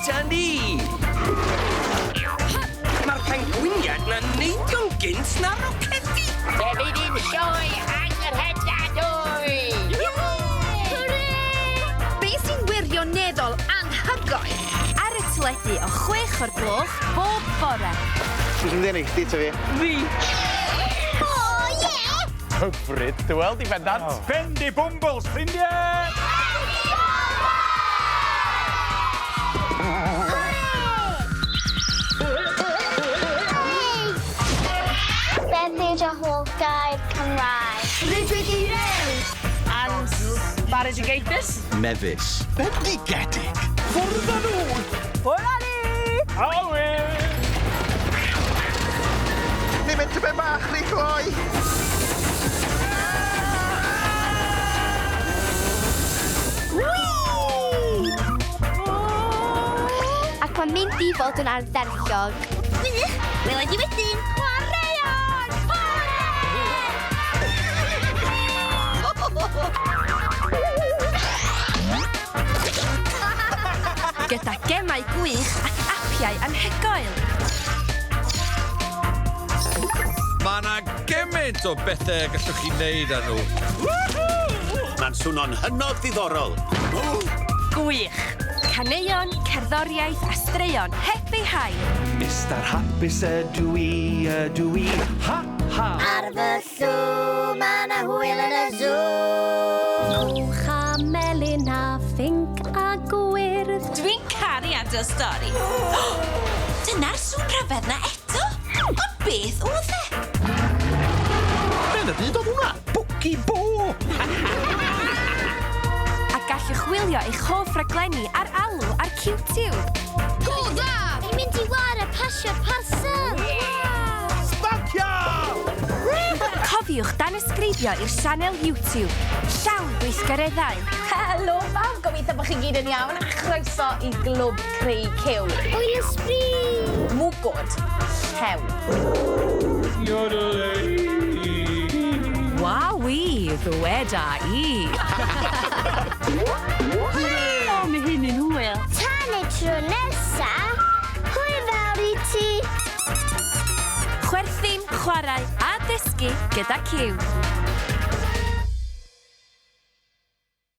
gyda ni. Mae'r pengliniad na'n neidio'n gynt na rocedi. Hefyd un sioe angyrhedadwy! Be sy'n wirioneddol anhygoel ar y teledu o 6 o'r gloch bob bore? Dwi'n mynd i chdi to fi. Fi. O, ie! Hyfryd, dy weld i bendant. Fendi bwmbls, ffrindiau! Beth yw hoff gair Cymraeg? And baredigaethus? Mefus. Bendigedig. Ffwrdd â nhw! Awe! Ni'n mynd ty ben bach ni, cloi. Ac mae'n mynd i fod yn ardderchog. Wel ydi wedyn, chwaraeon! Gyda gemau gwych ac apiau anhygoel. Mae yna gymaint o bethau gallwch chi wneud â nhw. Mae'n swnio'n hynod ddiddorol. Gwych. Caneuon, cerddoriaeth a straeon heb eu hael. Mister hapus ydw i, ha, ha. Ar fy llw, mae yna hwyl yn y zoo. Mwch a melyn a phinc a gwyrdd. Dwi'n caru adael stori. Dyna'r sŵn rhyfedd na eto. Ond beth oedd e? Be'n y byd oedd hwnna? Bwci bo! A gallwch wylio eich hoff raglenni ar alw ar QTube. Go dda! Ni'n mynd i war y pasio pasel. Sbacio! Cofiwch dan ysgrifio i'r sianel YouTube. Llawn gweithgareddau. Helo, fawr, gobeithio bod chi gyd yn iawn a chroeso i glwb creu cyw. Wyl ysbri! Mwgod, llew. Wawi, ddweda i. O, mae hyn yn hwyl. Tan y tro nesa, hwyl fawr i ti. Chwerthin, chwarae a dysgu gyda Q.